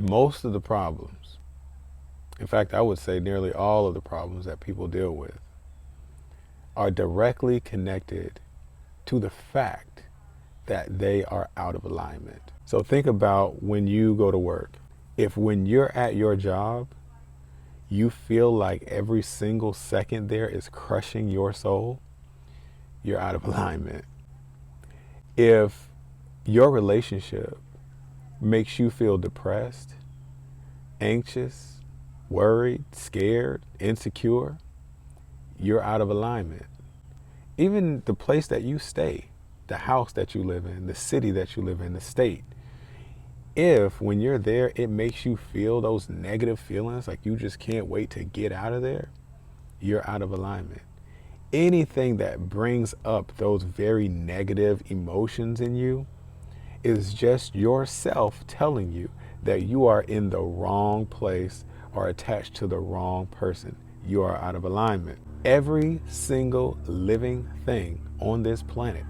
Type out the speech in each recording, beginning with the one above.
Most of the problems, in fact, I would say nearly all of the problems that people deal with, are directly connected to the fact that they are out of alignment. So think about when you go to work. If when you're at your job, you feel like every single second there is crushing your soul, you're out of alignment. If your relationship makes you feel depressed, anxious, worried, scared, insecure, you're out of alignment. Even the place that you stay, the house that you live in, the city that you live in, the state, if when you're there, it makes you feel those negative feelings like you just can't wait to get out of there, you're out of alignment. Anything that brings up those very negative emotions in you is just yourself telling you that you are in the wrong place or attached to the wrong person. You are out of alignment. Every single living thing on this planet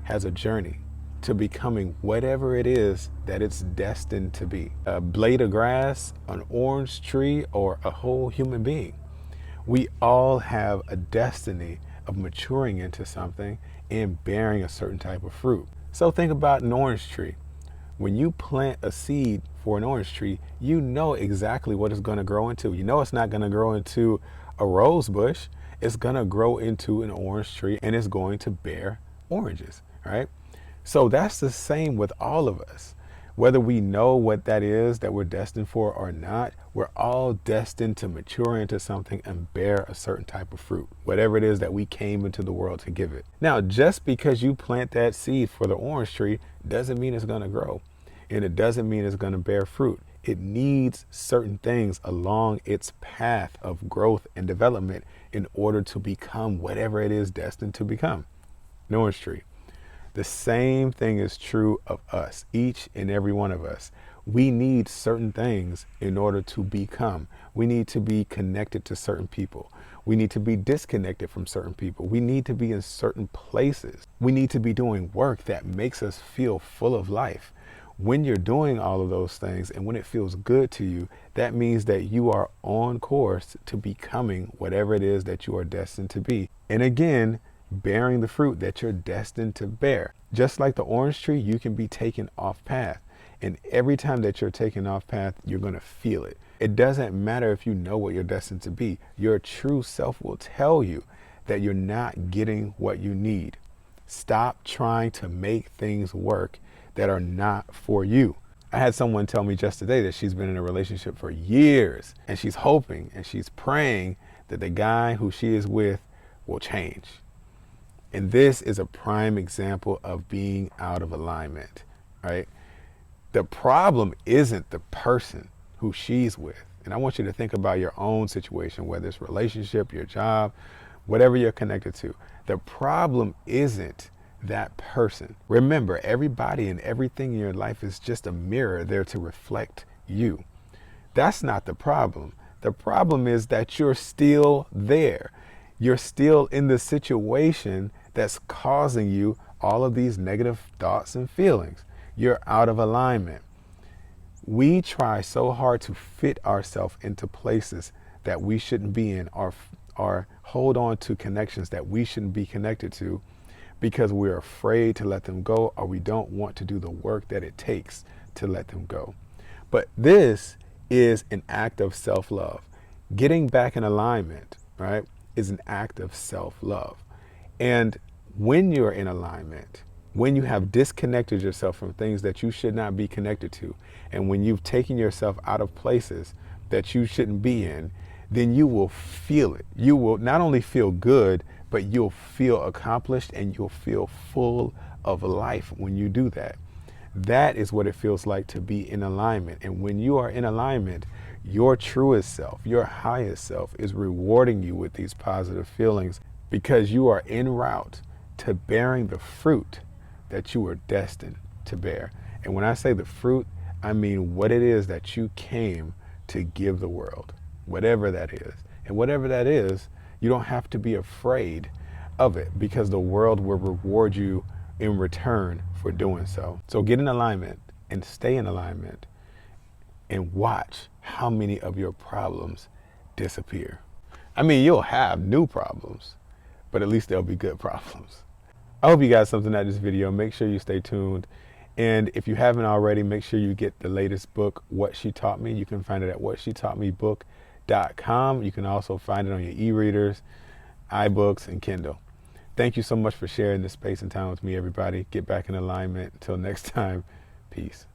has a journey to becoming whatever it is that it's destined to be. A blade of grass, an orange tree, or a whole human being. We all have a destiny of maturing into something and bearing a certain type of fruit. So think about an orange tree. When you plant a seed for an orange tree, you know exactly what it's going to grow into. You know it's not going to grow into a rose bush. It's going to grow into an orange tree and it's going to bear oranges, right? So that's the same with all of us. Whether we know what that is that we're destined for or not, we're all destined to mature into something and bear a certain type of fruit, whatever it is that we came into the world to give it. Now, just because you plant that seed for the orange tree doesn't mean it's going to grow. And it doesn't mean it's going to bear fruit. It needs certain things along its path of growth and development in order to become whatever it is destined to become. An orange tree. The same thing is true of us, each and every one of us. We need certain things in order to become. We need to be connected to certain people. We need to be disconnected from certain people. We need to be in certain places. We need to be doing work that makes us feel full of life. When you're doing all of those things and when it feels good to you, that means that you are on course to becoming whatever it is that you are destined to be. And again, bearing the fruit that you're destined to bear. Just like the orange tree, you can be taken off path. And every time that you're taken off path, you're going to feel it. It doesn't matter if you know what you're destined to be. Your true self will tell you that you're not getting what you need. Stop trying to make things work that are not for you. I had someone tell me just today that she's been in a relationship for years and she's hoping and she's praying that the guy who she is with will change. And this is a prime example of being out of alignment, right? The problem isn't the person who she's with. And I want you to think about your own situation, whether it's relationship, your job, whatever you're connected to. The problem isn't that person. Remember, everybody and everything in your life is just a mirror there to reflect you. That's not the problem. The problem is that you're still there. You're still in the situation that's causing you all of these negative thoughts and feelings. You're out of alignment. We try so hard to fit ourselves into places that we shouldn't be in, or hold on to connections that we shouldn't be connected to because we're afraid to let them go, or we don't want to do the work that it takes to let them go. But this is an act of self-love. Getting back in alignment, right, is an act of self-love. And when you're in alignment, when you have disconnected yourself from things that you should not be connected to, and when you've taken yourself out of places that you shouldn't be in, then you will feel it. You will not only feel good, but you'll feel accomplished and you'll feel full of life when you do that. That is what it feels like to be in alignment. And when you are in alignment, your truest self, your highest self is rewarding you with these positive feelings because you are en route to bearing the fruit that you are destined to bear. And when I say the fruit, I mean what it is that you came to give the world, whatever that is. And whatever that is, you don't have to be afraid of it because the world will reward you in return for doing so. So get in alignment and stay in alignment and watch how many of your problems disappear. I mean, you'll have new problems, but at least they'll be good problems. I hope you got something out of this video. Make sure you stay tuned. And if you haven't already, make sure you get the latest book, What She Taught Me. You can find it at whatshetaught.me.book.com. You can also find it on your e-readers, iBooks, and Kindle. Thank you so much for sharing this space and time with me, everybody. Get back in alignment. Until next time, peace.